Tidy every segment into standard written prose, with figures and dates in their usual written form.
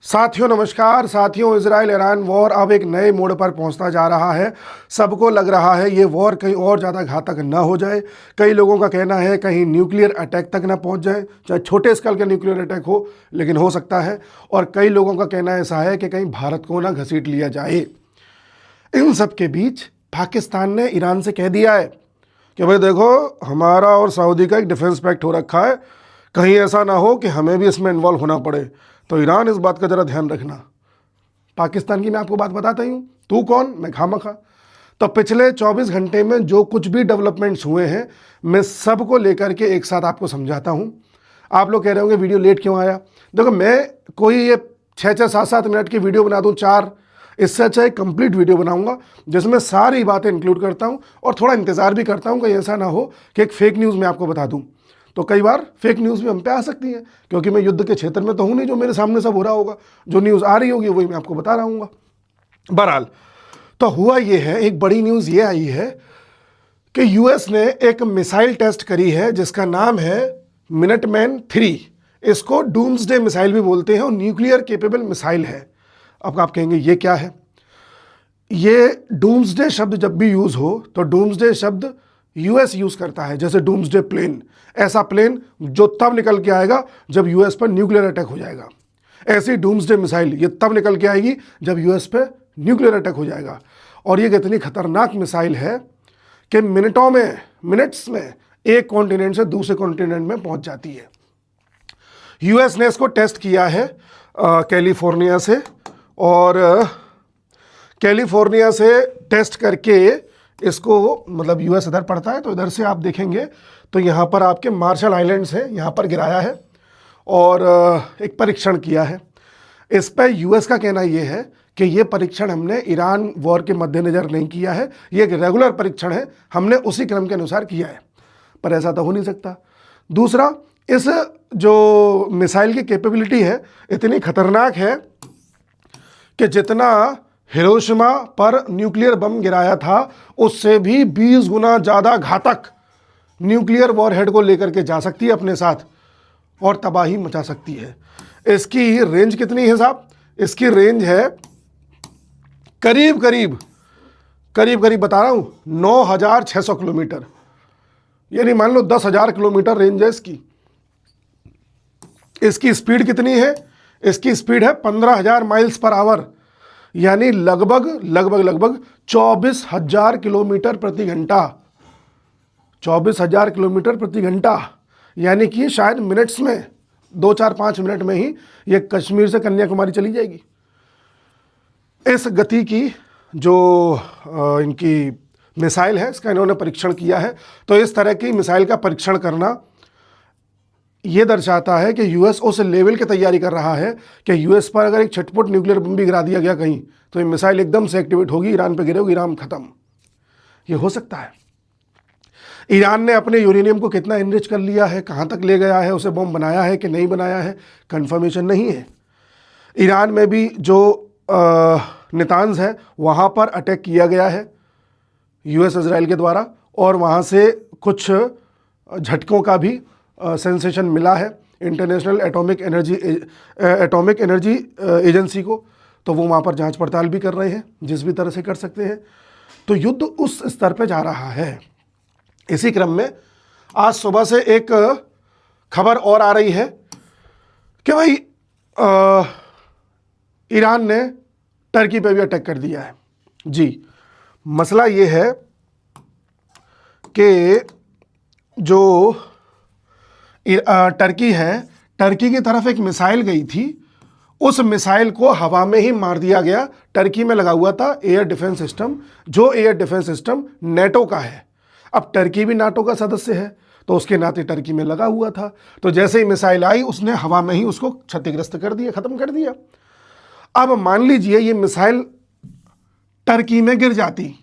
साथियों नमस्कार। साथियों, इजराइल ईरान वॉर अब एक नए मोड़ पर पहुंचता जा रहा है। सबको लग रहा है ये वॉर कहीं और ज़्यादा घातक ना हो जाए। कई लोगों का कहना है कहीं न्यूक्लियर अटैक तक ना पहुंच जाए, चाहे छोटे स्केल का न्यूक्लियर अटैक हो, लेकिन हो सकता है। और कई लोगों का कहना ऐसा है कि कहीं भारत को ना घसीट लिया जाए। इन सब के बीच पाकिस्तान ने ईरान से कह दिया है कि भाई देखो, हमारा और सऊदी का एक डिफेंस पैक्ट हो रखा है, कहीं ऐसा ना हो कि हमें भी इसमें इन्वॉल्व होना पड़े। तो ईरान इस बात का ज़रा ध्यान रखना। पाकिस्तान की मैं आपको बात बताता ही हूँ, तू कौन मैं खामखा। तो पिछले 24 घंटे में जो कुछ भी डेवलपमेंट्स हुए हैं, मैं सबको लेकर के एक साथ आपको समझाता हूँ। आप लोग कह रहे होंगे वीडियो लेट क्यों आया। देखो, मैं कोई ये 6-6, 7-7 मिनट की वीडियो बना दूँ 4, इससे अच्छा एक कंप्लीट वीडियो बनाऊंगा जिसमें सारी बातें इंक्लूड करता हूँ और थोड़ा इंतज़ार भी करता हूँ कि ऐसा ना हो कि एक फेक न्यूज़ मैं आपको बता दूँ। तो कई बार फेक न्यूज़ भी हम पे आ सकती है, क्योंकि मैं युद्ध के क्षेत्र में तो हूँ नहीं। जो मेरे सामने सब हो रहा होगा, जो न्यूज़ आ रही होगी वही मैं आपको बता रहा हूँ। बहरहाल, तो हुआ ये है, एक बड़ी न्यूज़ ये आई है कि यूएस ने एक मिसाइल टेस्ट करी है जिसका नाम है मिनटमैन 3। इसको डूम्सडे मिसाइल भी बोलते हैं और न्यूक्लियर केपेबल मिसाइल है। अब आप कहेंगे ये क्या है। ये डूम्सडे शब्द जब भी यूज़ हो तो डूम्सडे शब्द यूएस यूज़ करता है। जैसे डूम्सडे प्लेन, ऐसा प्लेन जो तब निकल के आएगा जब यूएस पर न्यूक्लियर अटैक हो जाएगा। ऐसी डूम्सडे मिसाइल ये तब निकल के आएगी जब यूएस पर न्यूक्लियर अटैक हो जाएगा। और ये इतनी खतरनाक मिसाइल है कि मिनट्स में एक कॉन्टिनेंट से दूसरे कॉन्टिनेंट में पहुंच जाती है। यूएस ने इसको टेस्ट किया है कैलिफोर्निया से, और कैलिफोर्निया से टेस्ट करके इसको, मतलब यूएस इधर पड़ता है तो इधर से आप देखेंगे तो यहाँ पर आपके मार्शल आइलैंड्स हैं, यहाँ पर गिराया है और एक परीक्षण किया है। इस पर यूएस का कहना ये है कि ये परीक्षण हमने ईरान वॉर के मद्देनज़र नहीं किया है, ये एक रेगुलर परीक्षण है, हमने उसी क्रम के अनुसार किया है। पर ऐसा तो हो नहीं सकता। दूसरा, इस जो मिसाइल की कैपेबिलिटी है इतनी खतरनाक है कि जितना हिरोशिमा पर न्यूक्लियर बम गिराया था उससे भी 20 गुना ज़्यादा घातक न्यूक्लियर वॉरहेड को लेकर के जा सकती है अपने साथ और तबाही मचा सकती है। इसकी रेंज कितनी है साहब? इसकी रेंज है करीब करीब बता रहा हूँ 9,600 किलोमीटर, यानी मान लो 10,000 किलोमीटर रेंज है इसकी। इसकी स्पीड कितनी है? इसकी स्पीड है 15,000 माइल्स पर आवर, यानी लगभग 24,000 किलोमीटर प्रति घंटा। 24,000 किलोमीटर प्रति घंटा, यानी कि शायद मिनट्स में 2, 4, 5 मिनट में ही ये कश्मीर से कन्याकुमारी चली जाएगी। इस गति की जो इनकी मिसाइल है, इसका इन्होंने परीक्षण किया है। तो इस तरह की मिसाइल का परीक्षण करना ये दर्शाता है कि यूएस उस लेवल की तैयारी कर रहा है कि यूएस पर अगर एक छटपुट न्यूक्लियर बम भी गिरा दिया गया कहीं तो ये मिसाइल एकदम से एक्टिवेट होगी, ईरान पे गिरेगी, ईरान खत्म। ये हो सकता है। ईरान ने अपने यूरेनियम को कितना इनरिच कर लिया है, कहाँ तक ले गया है, उसे बम बनाया है कि नहीं बनाया है, कंफर्मेशन नहीं है। ईरान में भी जो नितान्ज है वहाँ पर अटैक किया गया है यूएस इजराइल के द्वारा, और वहाँ से कुछ झटकों का भी सेंसेशन मिला है इंटरनेशनल एटॉमिक एनर्जी एजेंसी को। तो वो वहाँ पर जांच पड़ताल भी कर रहे हैं जिस भी तरह से कर सकते हैं। तो युद्ध उस स्तर पे जा रहा है। इसी क्रम में आज सुबह से एक खबर और आ रही है कि भाई ईरान ने टर्की पे भी अटैक कर दिया है। जी, मसला ये है कि जो टर्की है, टर्की की तरफ एक मिसाइल गई थी, उस मिसाइल को हवा में ही मार दिया गया। टर्की में लगा हुआ था एयर डिफेंस सिस्टम, जो एयर डिफेंस सिस्टम नेटो का है। अब टर्की भी नाटो का सदस्य है तो उसके नाते टर्की में लगा हुआ था। तो जैसे ही मिसाइल आई उसने हवा में ही उसको क्षतिग्रस्त कर दिया, ख़त्म कर दिया। अब मान लीजिए ये मिसाइल टर्की में गिर जाती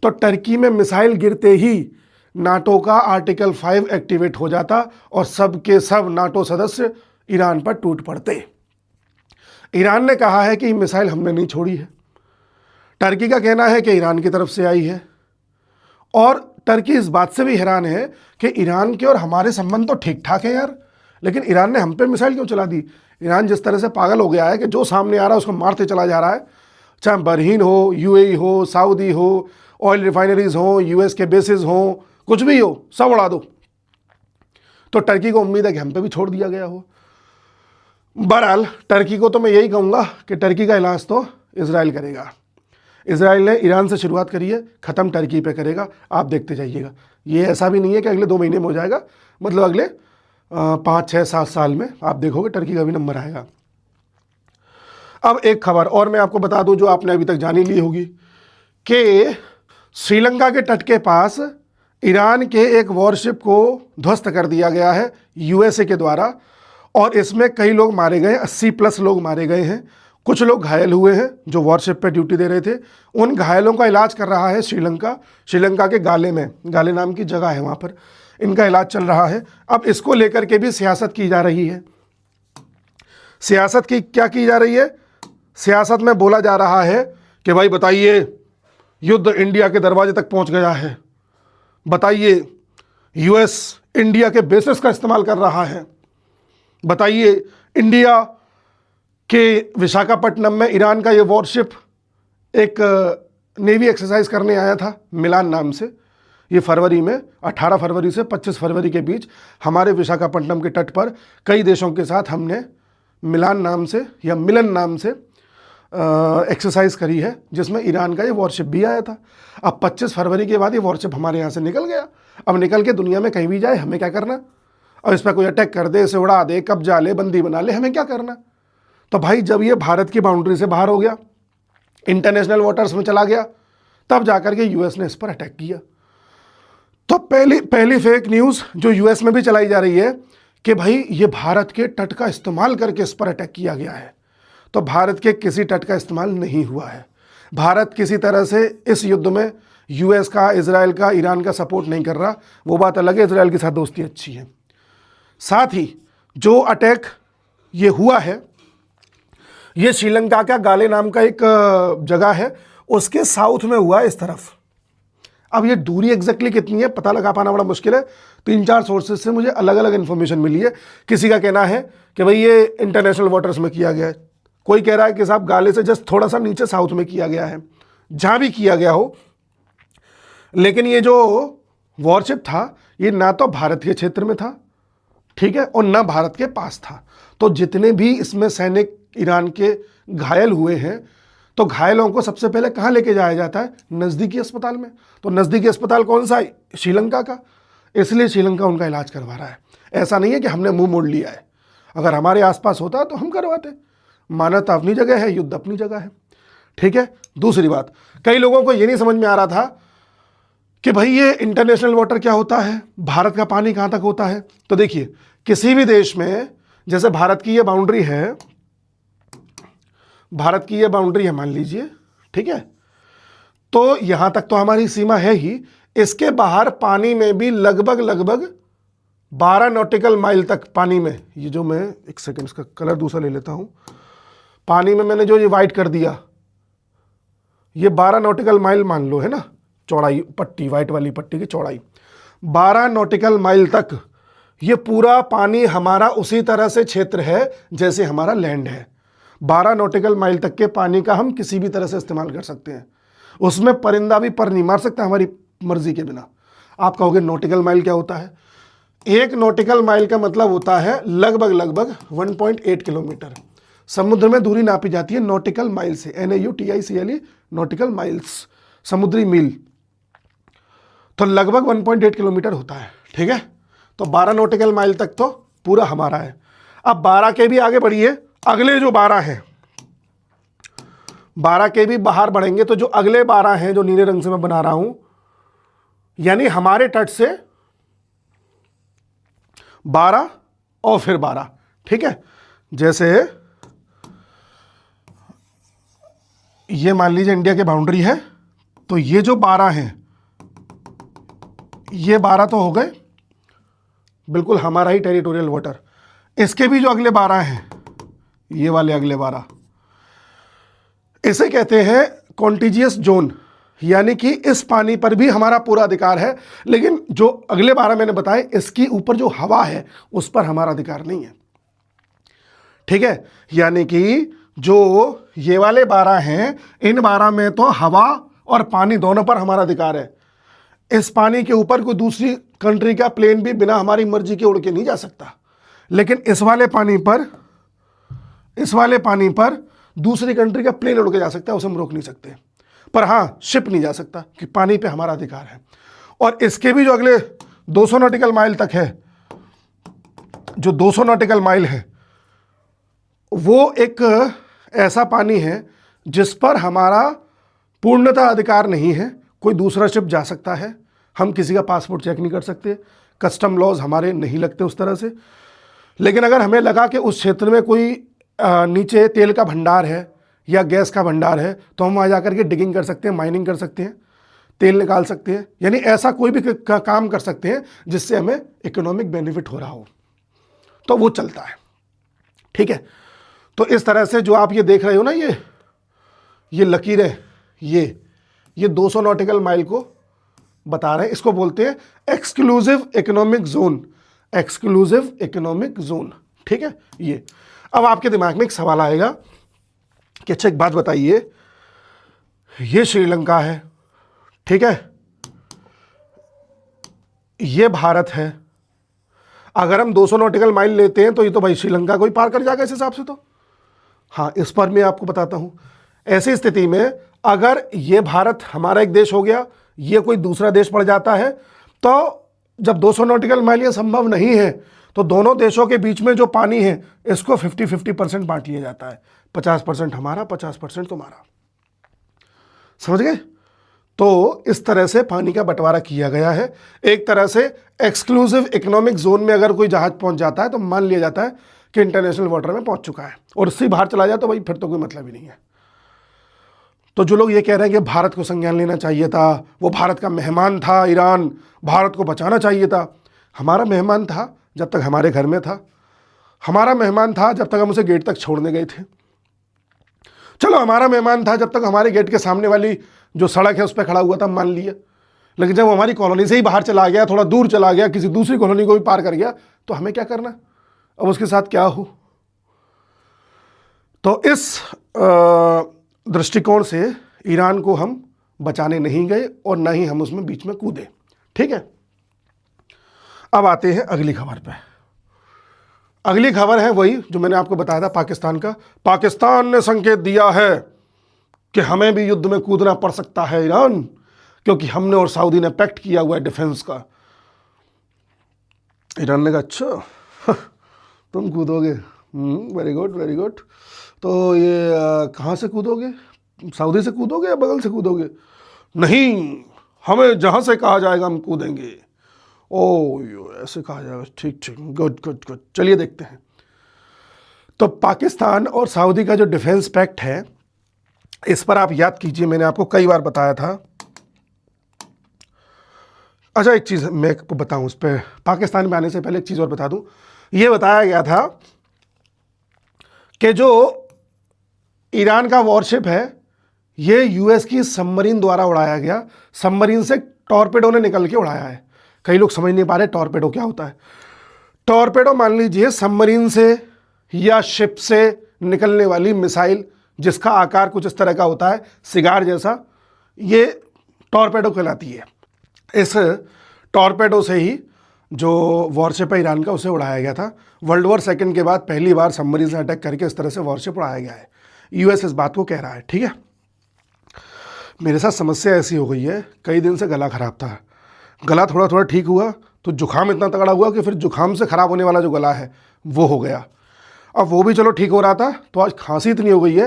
तो टर्की में मिसाइल गिरते ही नाटो का आर्टिकल 5 एक्टिवेट हो जाता और सब के सब नाटो सदस्य ईरान पर टूट पड़ते। ईरान ने कहा है कि ये मिसाइल हमने नहीं छोड़ी है। टर्की का कहना है कि ईरान की तरफ से आई है, और टर्की इस बात से भी हैरान है कि ईरान के और हमारे संबंध तो ठीक ठाक है यार, लेकिन ईरान ने हम पे मिसाइल क्यों चला दी। ईरान जिस तरह से पागल हो गया है कि जो सामने आ रहा है उसको मारते चला जा रहा है, चाहे बरहीन हो, यूएई हो, सऊदी हो, ऑयल रिफाइनरीज हो, यूएस के बेसिस हो, कुछ भी हो, सब उड़ा दो। तो टर्की को उम्मीद है कि हम पे भी छोड़ दिया गया हो। बहरहाल टर्की को तो मैं यही कहूँगा कि टर्की का इलाज तो इजराइल करेगा। इजराइल ने ईरान से शुरुआत करी है, ख़त्म टर्की पे करेगा, आप देखते जाइएगा। ये ऐसा भी नहीं है कि अगले 2 महीने में हो जाएगा, मतलब अगले 5, 6, 7 साल में आप देखोगे टर्की का भी नंबर आएगा। अब एक खबर और मैं आपको बता दूं जो आपने अभी तक जानी ली होगी कि श्रीलंका के तट के पास ईरान के एक वॉरशिप को ध्वस्त कर दिया गया है यूएसए के द्वारा, और इसमें कई लोग मारे गए, 80+ लोग मारे गए हैं। कुछ लोग घायल हुए हैं जो वॉरशिप पे ड्यूटी दे रहे थे। उन घायलों का इलाज कर रहा है श्रीलंका के गाले में, गाले नाम की जगह है, वहाँ पर इनका इलाज चल रहा है। अब इसको लेकर के भी सियासत की जा रही है। सियासत की क्या की जा रही है? सियासत में बोला जा रहा है कि भाई बताइए, युद्ध इंडिया के दरवाजे तक पहुंच गया है, बताइए यूएस इंडिया के बेसिस का इस्तेमाल कर रहा है, बताइए इंडिया के विशाखापट्टनम में ईरान का ये वॉरशिप एक नेवी एक्सरसाइज करने आया था मिलान नाम से। ये फरवरी में 18 फरवरी से 25 फरवरी के बीच हमारे विशाखापट्टनम के तट पर कई देशों के साथ हमने मिलान नाम से या मिलन नाम से एक्सरसाइज करी है, जिसमें ईरान का ये वॉरशिप भी आया था। अब 25 फरवरी के बाद ये वॉरशिप हमारे यहाँ से निकल गया। अब निकल के दुनिया में कहीं भी जाए, हमें क्या करना? और इस पर कोई अटैक कर दे, इसे उड़ा दे, कब्जा ले, बंदी बना ले, हमें क्या करना? तो भाई जब ये भारत की बाउंड्री से बाहर हो गया, इंटरनेशनल वाटर्स में चला गया, तब जाकर के यूएस ने इस पर अटैक किया। तो पहली फेक न्यूज़ जो यूएस में भी चलाई जा रही है कि भाई ये भारत के तट का इस्तेमाल करके इस पर अटैक किया गया है। तो भारत के किसी तट का इस्तेमाल नहीं हुआ है। भारत किसी तरह से इस युद्ध में यूएस का, इजराइल का, ईरान का सपोर्ट नहीं कर रहा, वो बात अलग है, इजराइल के साथ दोस्ती अच्छी है। साथ ही जो अटैक ये हुआ है, ये श्रीलंका का गाले नाम का एक जगह है, उसके साउथ में हुआ इस तरफ। अब ये दूरी एग्जैक्टली कितनी है पता लगा पाना बड़ा मुश्किल है। 3-4 सोर्सेज से मुझे अलग अलग इन्फॉर्मेशन मिली है। किसी का कहना है कि भाई ये इंटरनेशनल वाटर्स में किया गया है, कोई कह रहा है कि साहब गाले से जस्ट थोड़ा सा नीचे साउथ में किया गया है। जहाँ भी किया गया हो, लेकिन ये जो वॉरशिप था ये ना तो भारत के क्षेत्र में था, ठीक है, और ना भारत के पास था। तो जितने भी इसमें सैनिक ईरान के घायल हुए हैं, तो घायलों को सबसे पहले कहाँ लेके जाया जाता है? नज़दीकी अस्पताल में। तो नज़दीकी अस्पताल कौन सा है? श्रीलंका का। इसलिए श्रीलंका उनका इलाज करवा रहा है। ऐसा नहीं है कि हमने मुंह मोड़ लिया है। अगर हमारे आसपास होता तो हम करवाते। मानवता अपनी जगह है, युद्ध अपनी जगह है, ठीक है। दूसरी बात, कई लोगों को ये नहीं समझ में आ रहा था कि भाई ये इंटरनेशनल वाटर क्या होता है, भारत का पानी कहाँ तक होता है। तो देखिए, किसी भी देश में, जैसे भारत की ये बाउंड्री है, भारत की ये बाउंड्री है मान लीजिए, ठीक है, तो यहां तक तो हमारी सीमा है ही। इसके बाहर पानी में भी लगभग 12 नॉटिकल माइल तक पानी में, ये जो मैं एक सेकंड इसका कलर दूसरा ले लेता हूं, पानी में मैंने जो ये वाइट कर दिया, ये 12 नॉटिकल माइल मान लो, है ना, चौड़ाई पट्टी, वाइट वाली पट्टी की चौड़ाई 12 नॉटिकल माइल तक ये पूरा पानी हमारा उसी तरह से क्षेत्र है जैसे हमारा लैंड है। 12 नॉटिकल माइल तक के पानी का हम किसी भी तरह से इस्तेमाल कर सकते हैं। उसमें परिंदा भी पर नहीं मार सकता हमारी मर्जी के बिना। आप कहोगे नॉटिकल माइल क्या होता है? 1 नॉटिकल माइल का मतलब होता है लगभग 1.8 किलोमीटर। समुद्र में दूरी नापी जाती है नॉटिकल माइल से, NAUTICLE, नॉटिकल माइल्स, समुद्री मील। तो लगभग 1.8 किलोमीटर होता है, ठीक है। तो 12 नॉटिकल माइल तक तो पूरा हमारा है। अब 12 के भी आगे बढ़िए, अगले जो 12 हैं, 12 के भी बाहर बढ़ेंगे, तो जो अगले 12 हैं जो नीले रंग से मैं बना रहा हूं, यानी हमारे तट से 12 और फिर 12, ठीक है। जैसे ये मान लीजिए इंडिया की बाउंड्री है, तो ये जो 12 हैं, ये 12 तो हो गए बिल्कुल हमारा ही टेरिटोरियल वाटर। इसके भी जो अगले 12 हैं, ये वाले अगले 12, इसे कहते हैं कॉन्टिजियस जोन, यानी कि इस पानी पर भी हमारा पूरा अधिकार है। लेकिन जो अगले 12 मैंने बताए, इसकी ऊपर जो हवा है उस पर हमारा अधिकार नहीं है, ठीक है, यानी कि जो ये वाले 12 हैं, इन 12 में तो हवा और पानी दोनों पर हमारा अधिकार है। इस पानी के ऊपर कोई दूसरी कंट्री का प्लेन भी बिना हमारी मर्जी के उड़ के नहीं जा सकता, लेकिन इस वाले पानी पर दूसरी कंट्री का प्लेन उड़ के जा सकता है, उसे हम रोक नहीं सकते। पर हाँ, शिप नहीं जा सकता कि पानी पे हमारा अधिकार है। और इसके भी जो अगले 200 नॉटिकल माइल तक है, जो 200 नॉटिकल माइल है, वो एक ऐसा पानी है जिस पर हमारा पूर्णतः अधिकार नहीं है। कोई दूसरा शिप जा सकता है, हम किसी का पासपोर्ट चेक नहीं कर सकते, कस्टम लॉज हमारे नहीं लगते उस तरह से। लेकिन अगर हमें लगा कि उस क्षेत्र में कोई नीचे तेल का भंडार है या गैस का भंडार है, तो हम वहाँ जा कर के डिगिंग कर सकते हैं, माइनिंग कर सकते हैं, तेल निकाल सकते हैं, यानी ऐसा कोई भी काम कर सकते हैं जिससे हमें इकोनॉमिक बेनिफिट हो रहा हो, तो वो चलता है। ठीक है, तो इस तरह से जो आप ये देख रहे हो ना, ये लकीरें, ये 200 नॉटिकल माइल को बता रहे हैं। इसको बोलते हैं exclusive economic zone, exclusive economic zone. ठीक है, ये अब आपके दिमाग में एक सवाल आएगा कि अच्छा एक बात बताइए, ये श्रीलंका है, ठीक है, ये भारत है, अगर हम 200 नॉटिकल माइल लेते हैं तो ये तो भाई श्रीलंका को ही पार कर जाएगा इस हिसाब से। तो हाँ, इस पर मैं आपको बताता हूं। ऐसी स्थिति में अगर ये भारत हमारा एक देश हो गया, ये कोई दूसरा देश पड़ जाता है, तो जब 200 नॉटिकल माइल ये संभव नहीं है, तो दोनों देशों के बीच में जो पानी है इसको 50-50% बांट लिया जाता है, 50% हमारा, 50% तुम्हारा। समझ गए? तो इस तरह से पानी का बंटवारा किया गया है। एक तरह से एक्सक्लूसिव इकोनॉमिक जोन में अगर कोई जहाज पहुंच जाता है तो मान लिया जाता है कि इंटरनेशनल वाटर में पहुंच चुका है, और उससे बाहर चला जाए तो भाई फिर तो कोई मतलब ही नहीं है। तो जो लोग ये कह रहे हैं कि भारत को संज्ञान लेना चाहिए था, वो भारत का मेहमान था ईरान, भारत को बचाना चाहिए था, हमारा मेहमान था जब तक हमारे घर में था, हमारा मेहमान था जब तक हम उसे गेट तक छोड़ने गए थे। चलो, हमारा मेहमान था जब तक हमारे गेट के सामने वाली जो सड़क है उस पर खड़ा हुआ था, मान लिया। लेकिन जब हमारी कॉलोनी से ही बाहर चला गया, थोड़ा दूर चला गया, किसी दूसरी कॉलोनी को भी पार कर गया, तो हमें क्या करना, अब उसके साथ क्या हो। तो इस दृष्टिकोण से ईरान को हम बचाने नहीं गए और ना ही हम उसमें बीच में कूदे। ठीक है, अब आते हैं अगली खबर पे। अगली खबर है वही जो मैंने आपको बताया था, पाकिस्तान का। पाकिस्तान ने संकेत दिया है कि हमें भी युद्ध में कूदना पड़ सकता है ईरान, क्योंकि हमने और सऊदी ने पैक्ट किया हुआ है डिफेंस का। ईरान ने कहा अच्छा तुम कूदोगे, वेरी गुड वेरी गुड। तो ये कहाँ से कूदोगे, सऊदी से कूदोगे या बगल से कूदोगे? नहीं, हमें जहाँ से कहा जाएगा हम कूदेंगे। ओ ऐसे कहा जाएगा, ठीक ठीक, गुड गुड गुड। चलिए देखते हैं। तो पाकिस्तान और सऊदी का जो डिफेंस पैक्ट है, इस पर आप याद कीजिए, मैंने आपको कई बार बताया था। अच्छा, एक चीज़ मैं आपको बताऊं, उस पर पाकिस्तान में आने से पहले एक चीज़ और बता दूं। ये बताया गया था कि जो ईरान का वॉरशिप है ये यूएस की सबमरीन द्वारा उड़ाया गया। सबमरीन से टॉर्पेडो ने निकल के उड़ाया है। कई लोग समझ नहीं पा रहे टॉर्पेडो क्या होता है। टॉर्पेडो मान लीजिए सबमरीन से या शिप से निकलने वाली मिसाइल जिसका आकार कुछ इस तरह का होता है, सिगार जैसा, ये टॉर्पेडो कहलाती है। इस टॉर्पेडो से ही जो वॉरशिप है ईरान का उसे उड़ाया गया था। वर्ल्ड वॉर सेकंड के बाद पहली बार सबमरीन से अटैक करके इस तरह से वॉरशिप उड़ाया गया है। यूएस इस बात को कह रहा है। ठीक है, मेरे साथ समस्या ऐसी हो गई है, कई दिन से गला खराब था, गला थोड़ा थोड़ा ठीक हुआ तो जुकाम इतना तगड़ा हुआ कि फिर जुकाम से ख़राब होने वाला जो गला है वो हो गया। अब वो भी चलो ठीक हो रहा था, तो आज खांसी इतनी हो गई है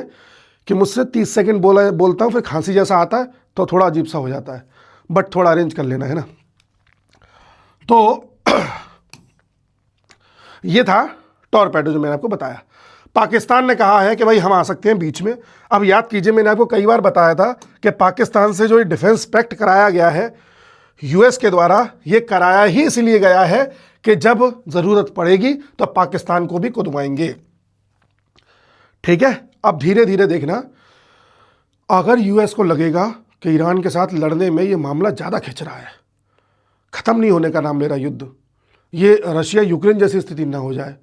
कि मुझसे 30 सेकंड बोलता हूँ, फिर खांसी जैसा आता है तो थोड़ा अजीब सा हो जाता है, बट थोड़ा अरेंज कर लेना है ना। तो ये था टॉर्पेडो जो मैंने आपको बताया। पाकिस्तान ने कहा है कि भाई हम आ सकते हैं बीच में। अब याद कीजिए, मैंने आपको कई बार बताया था कि पाकिस्तान से जो ये डिफेंस पैक्ट कराया गया है यूएस के द्वारा, ये कराया ही इसलिए गया है कि जब ज़रूरत पड़ेगी तो पाकिस्तान को भी कुदवाएंगे। ठीक है, अब धीरे धीरे देखना, अगर यूएस को लगेगा कि ईरान के साथ लड़ने में ये मामला ज़्यादा खिंच रहा है, ख़त्म नहीं होने का नाम ले रहा युद्ध, ये रशिया यूक्रेन जैसी स्थिति ना हो जाए,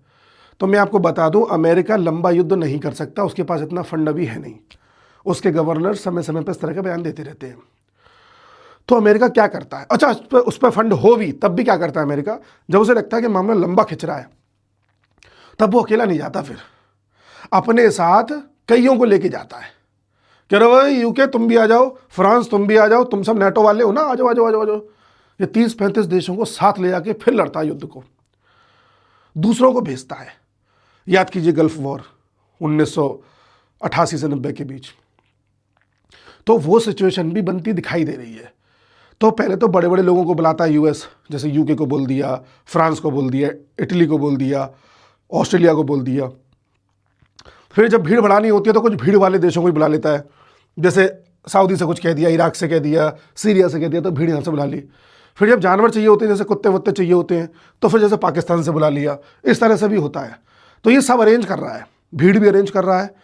तो मैं आपको बता दूं, अमेरिका लंबा युद्ध नहीं कर सकता, उसके पास इतना फंड अभी है नहीं। उसके गवर्नर समय समय पर इस तरह का बयान देते रहते हैं। तो अमेरिका क्या करता है, अच्छा उस पर फंड हो भी तब भी क्या करता है अमेरिका, जब उसे लगता है कि मामला लंबा खिंच रहा है, तब वो अकेला नहीं जाता, फिर अपने साथ कईयों को लेके जाता है। कह रहे भाई यूके तुम भी आ जाओ, फ्रांस तुम भी आ जाओ, तुम सब नेटो वाले हो ना, आ जाओ आ जाओ आ जाओ आ जाओ। ये 30-35 देशों को साथ ले जाके फिर लड़ता है युद्ध को, दूसरों को भेजता है। याद कीजिए गल्फ वॉर 1988 से 90 के बीच, तो वो सिचुएशन भी बनती दिखाई दे रही है। तो पहले तो बड़े बड़े लोगों को बुलाता है यूएस, जैसे यूके को बोल दिया, फ्रांस को बोल दिया, इटली को बोल दिया, ऑस्ट्रेलिया को बोल दिया। फिर जब भीड़ बढ़ानी होती है तो कुछ भीड़ वाले देशों को भी बुला लेता है, जैसे सऊदी से कुछ कह दिया, इराक से कह दिया, सीरिया से कह दिया, तो भीड़ यहाँ से बुला ली। फिर जब जानवर चाहिए होते हैं, जैसे कुत्ते वुत्ते चाहिए होते हैं, तो फिर जैसे पाकिस्तान से बुला लिया। इस तरह से भी होता है। तो ये सब अरेंज कर रहा है, भीड़ भी अरेंज कर रहा है,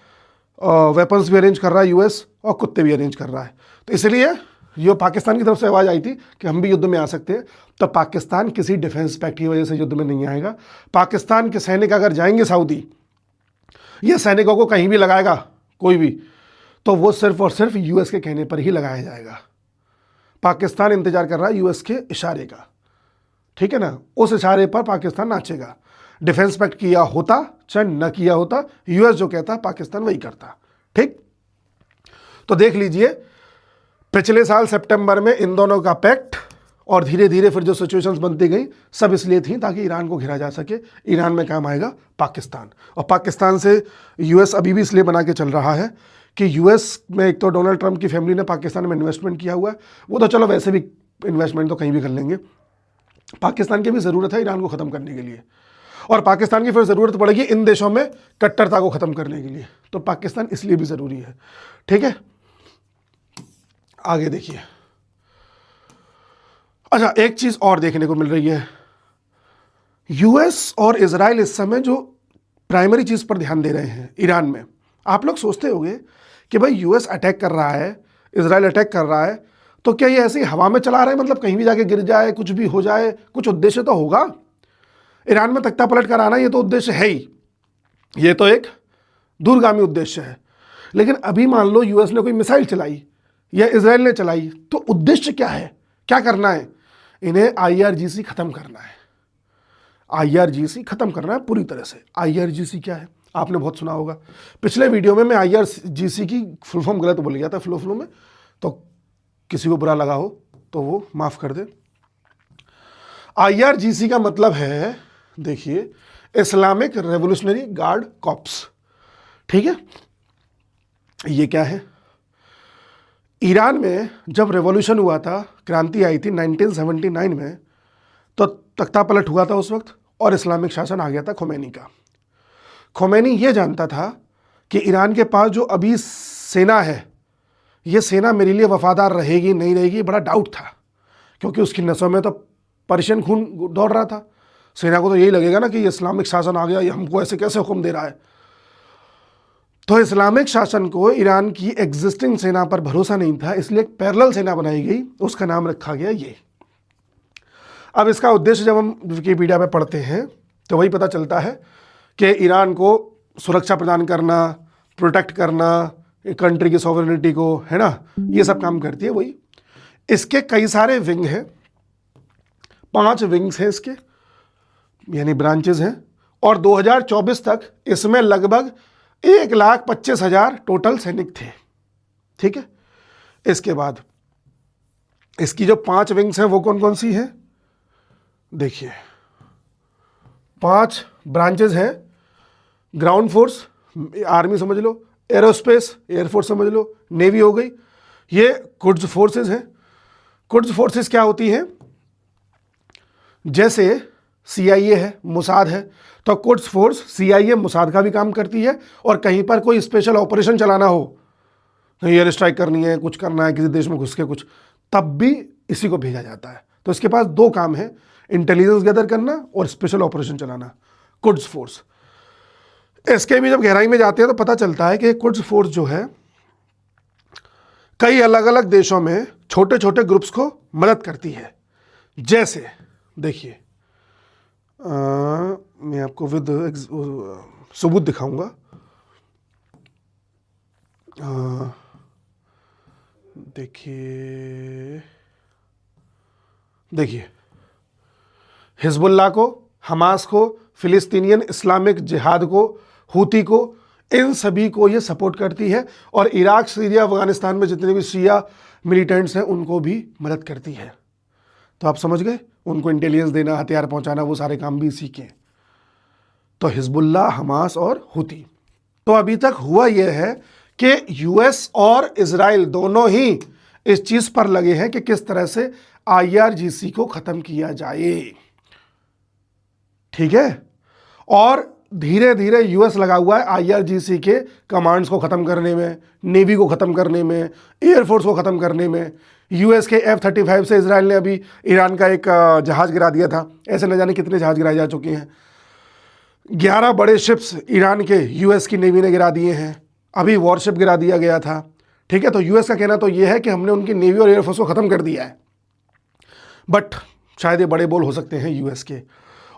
वेपन्स भी अरेंज कर रहा है यूएस, और कुत्ते भी अरेंज कर रहा है। तो इसलिए ये पाकिस्तान की तरफ से आवाज़ आई थी कि हम भी युद्ध में आ सकते हैं, तो पाकिस्तान किसी डिफेंस पैक्ट की वजह से युद्ध में नहीं आएगा। पाकिस्तान के सैनिक अगर जाएंगे सऊदी, ये सैनिकों को कहीं भी लगाएगा कोई भी, तो वो सिर्फ और सिर्फ यूएस के कहने पर ही लगाया जाएगा। पाकिस्तान इंतजार कर रहा है यूएस के इशारे का, ठीक है ना, उस इशारे पर पाकिस्तान नाचेगा। डिफेंस पैक्ट किया होता चाहे न किया होता, यूएस जो कहता पाकिस्तान वही करता। ठीक, तो देख लीजिए पिछले साल सितंबर में इन दोनों का पैक्ट, और धीरे धीरे फिर जो सिचुएशंस बनती गई सब इसलिए थी ताकि ईरान को घिरा जा सके। ईरान में काम आएगा पाकिस्तान, और पाकिस्तान से यूएस अभी भी इसलिए बना के चल रहा है कि यूएस में एक तो डोनाल्ड ट्रंप की फैमिली ने पाकिस्तान में इन्वेस्टमेंट किया हुआ है, वो तो चलो वैसे भी इन्वेस्टमेंट तो कहीं भी कर लेंगे। पाकिस्तान की भी ज़रूरत है ईरान को ख़त्म करने के लिए, और पाकिस्तान की फिर ज़रूरत पड़ेगी इन देशों में कट्टरता को ख़त्म करने के लिए, तो पाकिस्तान इसलिए भी ज़रूरी है। ठीक है, आगे देखिए। अच्छा, एक चीज़ और देखने को मिल रही है, यूएस और इजराइल इस समय जो प्राइमरी चीज़ पर ध्यान दे रहे हैं ईरान में। आप लोग सोचते होंगे कि भाई यूएस अटैक कर रहा है, इजराइल अटैक कर रहा है, तो क्या ये ऐसे ही हवा में चला रहे हैं, मतलब कहीं भी जाके गिर जाए, कुछ भी हो जाए, कुछ उद्देश्य तो होगा। ईरान में तख्ता पलट कर आना ये तो उद्देश्य है ही, ये तो एक दूरगामी उद्देश्य है। लेकिन अभी मान लो यूएस ने कोई मिसाइल चलाई या इजराइल ने चलाई, तो उद्देश्य क्या है, क्या करना है? इन्हें आईआरजीसी खत्म करना है। आईआरजीसी खत्म करना है पूरी तरह से। आईआरजीसी क्या है आपने बहुत सुना होगा, पिछले वीडियो में मैं आईआरजीसी की फुल फॉर्म गलत बोल गया था फ्लो में, तो किसी को बुरा लगा हो तो वो माफ कर दे। आईआरजीसी का मतलब है, देखिए, इस्लामिक रेवोल्यूशनरी गार्ड कॉर्प्स। ठीक है, ये क्या है? ईरान में जब रेवोल्यूशन हुआ था, क्रांति आई थी 1979 में, तो तख्ता पलट हुआ था उस वक्त, और इस्लामिक शासन आ गया था खोमेनी का। खोमेनी ये जानता था कि ईरान के पास जो अभी सेना है, ये सेना मेरे लिए वफादार रहेगी नहीं रहेगी, बड़ा डाउट था, क्योंकि उसकी नसों में तो पर्शियन खून दौड़ रहा था। सेना को तो यही लगेगा ना कि ये इस्लामिक शासन आ गया, ये हमको ऐसे कैसे हुक्म दे रहा है। तो इस्लामिक शासन को ईरान की एग्जिस्टिंग सेना पर भरोसा नहीं था, इसलिए एक पैरेलल सेना बनाई गई, उसका नाम रखा गया ये। अब इसका उद्देश्य जब हम विकिपीडिया पे पढ़ते हैं तो वही पता चलता है कि ईरान को सुरक्षा प्रदान करना, प्रोटेक्ट करना, एक कंट्री की सॉवरेनिटी को, है ना, ये सब काम करती है वही। इसके कई सारे विंग हैं, 5 विंग्स हैं इसके, यानी ब्रांचेज हैं, और 2024 तक इसमें लगभग 1,25,000 टोटल सैनिक थे। ठीक है, इसके बाद इसकी जो 5 विंग्स हैं वो कौन कौन सी हैं? देखिए, 5 ब्रांचेज हैं। ग्राउंड फोर्स, आर्मी समझ लो, एरोस्पेस, एयरफोर्स समझ लो, नेवी हो गई, ये कुड्स फोर्सेस हैं। कुड्स फोर्सेस क्या होती हैं? जैसे CIA है, मुसाद है, तो कुड्स फोर्स CIA मुसाद का भी काम करती है, और कहीं पर कोई स्पेशल ऑपरेशन चलाना हो, एयर स्ट्राइक करनी है, कुछ करना है किसी देश में घुस के कुछ, तब भी इसी को भेजा जाता है। तो इसके पास 2 काम है, इंटेलिजेंस गैदर करना और स्पेशल ऑपरेशन चलाना, कुड्स फोर्स। इसके भी जब गहराई में जाते हैं तो पता चलता है कि कुड्स फोर्स जो है कई अलग अलग देशों में छोटे छोटे ग्रुप्स को मदद करती है। जैसे देखिए, मैं आपको विद सबूत दिखाऊंगा। देखिए देखिए, हिजबुल्लाह को, हमास को, फिलिस्तीनियन इस्लामिक जिहाद को, हूती को, इन सभी को ये सपोर्ट करती है और इराक, सीरिया, अफगानिस्तान में जितने भी शिया मिलिटेंट्स हैं उनको भी मदद करती है। तो आप समझ गए, उनको इंटेलिजेंस देना, हथियार पहुंचाना, वो सारे काम भी इसी के। तो हिजबुल्लाह, हमास और हूती। तो अभी तक हुआ यह है कि यूएस और इजराइल दोनों ही इस चीज पर लगे हैं कि किस तरह से आईआरजीसी को खत्म किया जाए, ठीक है। और धीरे धीरे यूएस लगा हुआ है आईआरजीसी के कमांड्स को खत्म करने में, नेवी को खत्म करने में, एयरफोर्स को खत्म करने में। यूएस के F-35 से इजराइल ने अभी ईरान का एक जहाज गिरा दिया था। ऐसे न जाने कितने जहाज गिराए जा चुके हैं। 11 बड़े शिप्स ईरान के यूएस की नेवी ने गिरा दिए हैं। अभी वॉरशिप गिरा दिया गया था, ठीक है। तो यूएस का कहना तो यह है कि हमने उनकी नेवी और एयरफोर्स को खत्म कर दिया है, बट शायद ये बड़े बोल हो सकते हैं यूएस के।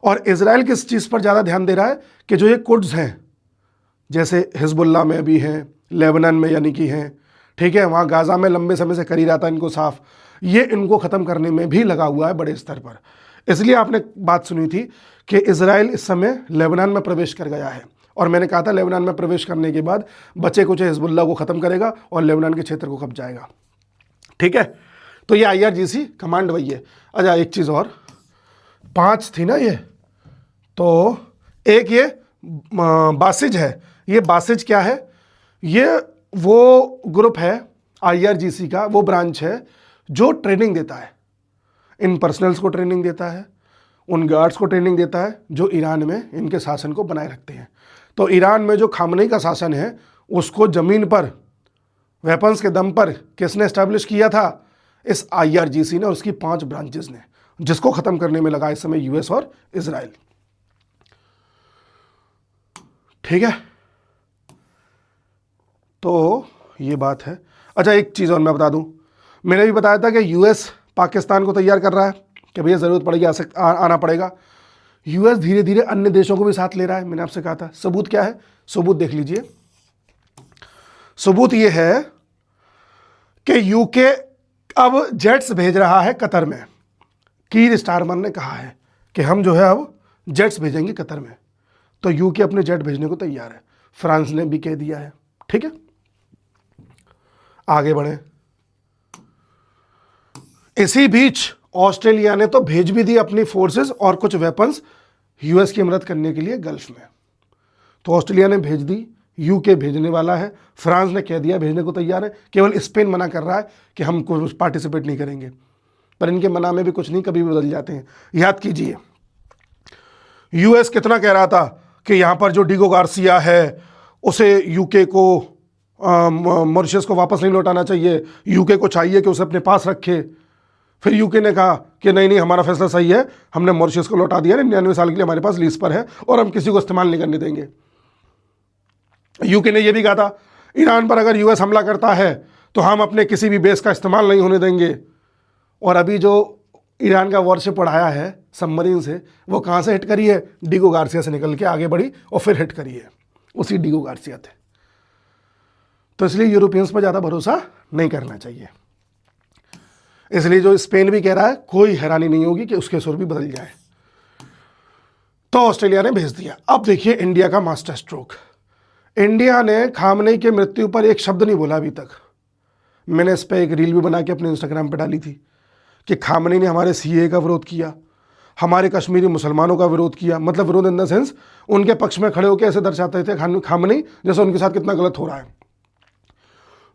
और इजराइल किस चीज़ पर ज़्यादा ध्यान दे रहा है कि जो ये कुर्ड्स हैं, जैसे हिजबुल्लाह में भी हैं, लेबनान में यानी कि हैं, ठीक है, वहाँ गाज़ा में लंबे समय से कर ही रहा था इनको साफ, ये इनको ख़त्म करने में भी लगा हुआ है बड़े स्तर पर। इसलिए आपने बात सुनी थी कि इजराइल इस समय लेबनान में प्रवेश कर गया है, और मैंने कहा था लेबनान में प्रवेश करने के बाद बचे कुछ हिजबुल्लाह को ख़त्म करेगा और लेबनान के क्षेत्र को कब्जाएगा, ठीक है। तो ये आईआरजीसी कमांड वही है। अच्छा, एक चीज़ और, 5 थी ना ये, तो एक ये बासिज है। ये बासिज क्या है? ये वो ग्रुप है आईआरजीसी का, वो ब्रांच है जो ट्रेनिंग देता है, इन पर्सनल्स को ट्रेनिंग देता है, उन गार्ड्स को ट्रेनिंग देता है जो ईरान में इनके शासन को बनाए रखते हैं। तो ईरान में जो खामनेई का शासन है उसको ज़मीन पर वेपन्स के दम पर किसने एस्टैब्लिश किया था? इस आईआरजीसी ने और उसकी 5 ब्रांचेस ने, जिसको ख़त्म करने में लगा इस समय यूएस और इजराइल, ठीक है। तो ये बात है। अच्छा, एक चीज़ और मैं बता दूं, मैंने भी बताया था कि यूएस पाकिस्तान को तैयार कर रहा है कि भैया ज़रूरत पड़ेगी, आना पड़ेगा। यूएस धीरे धीरे अन्य देशों को भी साथ ले रहा है, मैंने आपसे कहा था। सबूत क्या है? सबूत देख लीजिए। सबूत ये है कि यूके अब जेट्स भेज रहा है कतर में। कीर स्टारमर ने कहा है कि हम जो है अब जेट्स भेजेंगे कतर में। तो यूके अपने जेट भेजने को तैयार है, फ्रांस ने भी कह दिया है, ठीक है। आगे बढ़े। इसी बीच ऑस्ट्रेलिया ने तो भेज भी दी अपनी फोर्सेस और कुछ वेपन्स यूएस की मदद करने के लिए गल्फ में। तो ऑस्ट्रेलिया ने भेज दी, यूके भेजने वाला है, फ्रांस ने कह दिया भेजने को तैयार है, केवल स्पेन मना कर रहा है कि हम कुछ पार्टिसिपेट नहीं करेंगे। पर इनके मना में भी कुछ नहीं, कभी भी बदल जाते हैं। याद कीजिए, यूएस कितना कह रहा था कि यहाँ पर जो डिगो गार्सिया है उसे यूके को मॉरिशस को वापस नहीं लौटाना चाहिए, यूके को चाहिए कि उसे अपने पास रखे। फिर यूके ने कहा कि नहीं नहीं, हमारा फैसला सही है, हमने मॉरिशस को लौटा दिया, 99 साल के लिए हमारे पास लीज पर है और हम किसी को इस्तेमाल नहीं करने देंगे। यूके ने यह भी कहा था ईरान पर अगर यूएस हमला करता है तो हम अपने किसी भी बेस का इस्तेमाल नहीं होने देंगे। और अभी जो ईरान का वॉरशिप उड़ाया है सबमरीन से, वो कहाँ से हिट करी है? डिगो गार्सिया से निकल के आगे बढ़ी और फिर हिट करी है, उसी डिगो गार्सिया थे। तो इसलिए यूरोपियंस पर ज़्यादा भरोसा नहीं करना चाहिए। इसलिए जो स्पेन भी कह रहा है, कोई हैरानी नहीं होगी कि उसके सुर भी बदल जाए। तो ऑस्ट्रेलिया ने भेज दिया। अब देखिए इंडिया का मास्टर स्ट्रोक। इंडिया ने खामनेई की मृत्यु पर एक शब्द नहीं बोला अभी तक। मैंने इस पर एक रील भी बना के अपने इंस्टाग्राम पर डाली थी कि खामनेई ने हमारे सीए का विरोध किया, हमारे कश्मीरी मुसलमानों का विरोध किया। मतलब विरोध इन द सेंस, उनके पक्ष में खड़े होकर ऐसे दर्शाते थे खामनेई जैसे उनके साथ कितना गलत हो रहा है।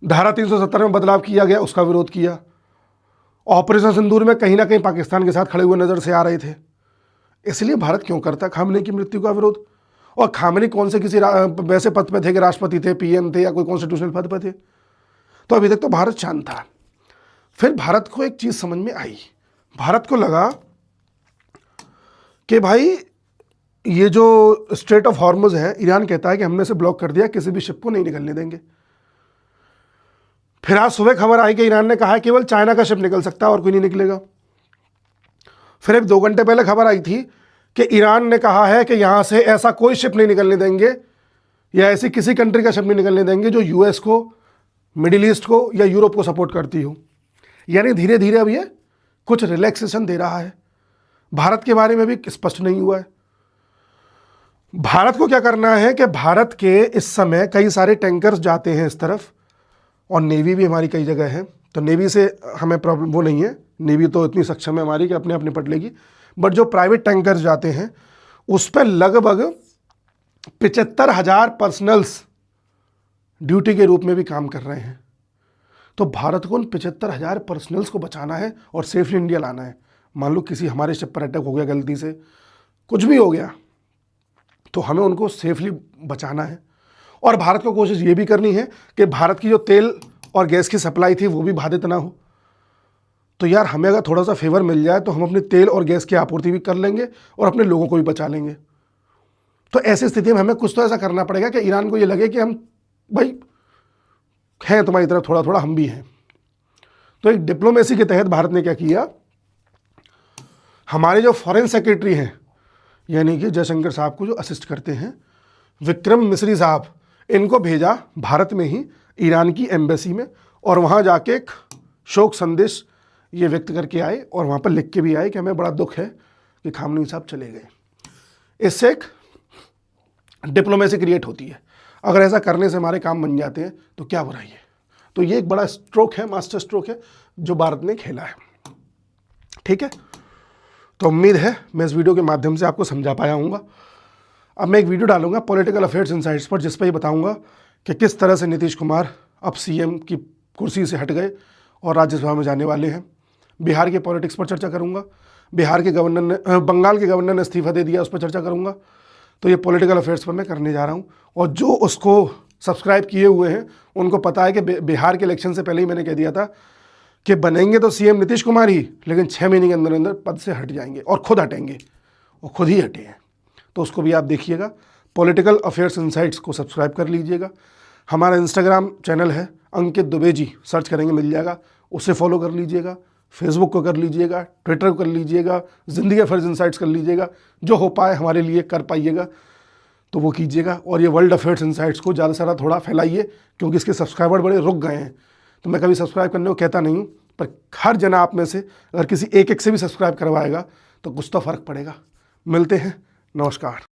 धारा 370 में बदलाव किया गया, उसका विरोध किया। ऑपरेशन सिंदूर में कहीं ना कहीं पाकिस्तान के साथ खड़े हुए नजर से आ रहे थे। इसलिए भारत क्यों करता खामनेई की मृत्यु का विरोध? और खामनेई कौन से किसी वैसे पद पे थे कि राष्ट्रपति थे, पीएम थे या कोई कॉन्स्टिट्यूशनल पद पे थे? तो अभी तक तो भारत शांत था। फिर भारत को एक चीज समझ में आई। भारत को लगा कि भाई ये जो स्ट्रेट ऑफ हॉर्मुज है, ईरान कहता है कि हमने इसे ब्लॉक कर दिया, किसी भी शिप को नहीं निकलने देंगे। फिर आज सुबह खबर आई कि ईरान ने कहा है केवल चाइना का शिप निकल सकता है और कोई नहीं निकलेगा। फिर एक 2 घंटे पहले खबर आई थी कि ईरान ने कहा है कि यहाँ से ऐसा कोई शिप नहीं निकलने देंगे या ऐसी किसी कंट्री का शिप नहीं निकलने देंगे जो यूएस को, मिडिल ईस्ट को या यूरोप को सपोर्ट करती हो। यानी धीरे धीरे अब ये कुछ रिलैक्सेशन दे रहा है। भारत के बारे में भी स्पष्ट नहीं हुआ है। भारत को क्या करना है कि भारत के इस समय कई सारे टैंकर्स जाते हैं इस तरफ, और नेवी भी हमारी कई जगह है, तो नेवी से हमें प्रॉब्लम वो नहीं है, नेवी तो इतनी सक्षम है हमारी कि अपने आप निपट लेगी। बट जो प्राइवेट टैंकर्स जाते हैं उस पर लगभग 75,000 पर्सनल्स ड्यूटी के रूप में भी काम कर रहे हैं। तो भारत को उन 75,000 पर्सनल्स को बचाना है और सेफली इंडिया लाना है। मान लो किसी हमारे शिप पर अटैक हो गया, गलती से कुछ भी हो गया, तो हमें उनको सेफली बचाना है। और भारत को कोशिश ये भी करनी है कि भारत की जो तेल और गैस की सप्लाई थी वो भी बाधित ना हो। तो यार हमें अगर थोड़ा सा फेवर मिल जाए तो हम अपनी तेल और गैस की आपूर्ति भी कर लेंगे और अपने लोगों को भी बचा लेंगे। तो ऐसी स्थिति में हमें कुछ तो ऐसा करना पड़ेगा कि ईरान को ये लगे कि हम भाई हैं तुम्हारी तरफ, थोड़ा थोड़ा हम भी हैं। तो एक डिप्लोमेसी के तहत भारत ने क्या किया, हमारे जो फॉरेन सेक्रेटरी हैं यानी कि जयशंकर साहब को जो असिस्ट करते हैं, विक्रम मिस्री साहब, इनको भेजा भारत में ही ईरान की एम्बेसी में, और वहाँ जाके एक शोक संदेश ये व्यक्त करके आए और वहाँ पर लिख के भी आए कि हमें बड़ा दुख है कि खामनेई साहब चले गए। इससे एक डिप्लोमेसी क्रिएट होती है। अगर ऐसा करने से हमारे काम बन जाते हैं तो क्या बुराई है। तो ये एक बड़ा स्ट्रोक है, मास्टर स्ट्रोक है जो भारत ने खेला है। ठीक है, तो उम्मीद है मैं इस वीडियो के माध्यम से आपको समझा पाया हूँगा। अब मैं एक वीडियो डालूंगा पॉलिटिकल अफेयर्स इनसाइट्स पर, जिस पर ये बताऊंगा कि किस तरह से नीतीश कुमार अब सीएम की कुर्सी से हट गए और राज्यसभा में जाने वाले हैं। बिहार के पॉलिटिक्स पर चर्चा करूंगा, बिहार के गवर्नर ने, बंगाल के गवर्नर ने इस्तीफा दे दिया, उस पर चर्चा करूंगा। तो ये पॉलिटिकल अफेयर्स पर मैं करने जा रहा हूँ। और जो उसको सब्सक्राइब किए हुए हैं उनको पता है कि बिहार के इलेक्शन से पहले ही मैंने कह दिया था कि बनेंगे तो सीएम नीतीश कुमार ही, लेकिन 6 महीने के अंदर अंदर पद से हट जाएंगे और खुद हटेंगे, और खुद ही हटे हैं। तो उसको भी आप देखिएगा। पॉलिटिकल अफेयर्स इनसाइट्स को सब्सक्राइब कर लीजिएगा। हमारा इंस्टाग्राम चैनल है अंकित दुबे जी, सर्च करेंगे मिल जाएगा, उसे फॉलो कर लीजिएगा। फेसबुक को कर लीजिएगा, ट्विटर को कर लीजिएगा, ज़िंदगी अफेयर्स इनसाइट्स कर लीजिएगा। जो हो पाए हमारे लिए कर पाइएगा तो वो कीजिएगा। और ये वर्ल्ड अफेयर्स इनसाइट्स को ज़्यादा से ज़्यादा थोड़ा फैलाइए, क्योंकि इसके सब्सक्राइबर बड़े रुक गए हैं। तो मैं कभी सब्सक्राइब करने को कहता नहीं हूँ, पर हर जना आप में से अगर किसी एक से भी सब्सक्राइब करवाएगा तो कुछ तो फ़र्क पड़ेगा। मिलते हैं, नमस्कार।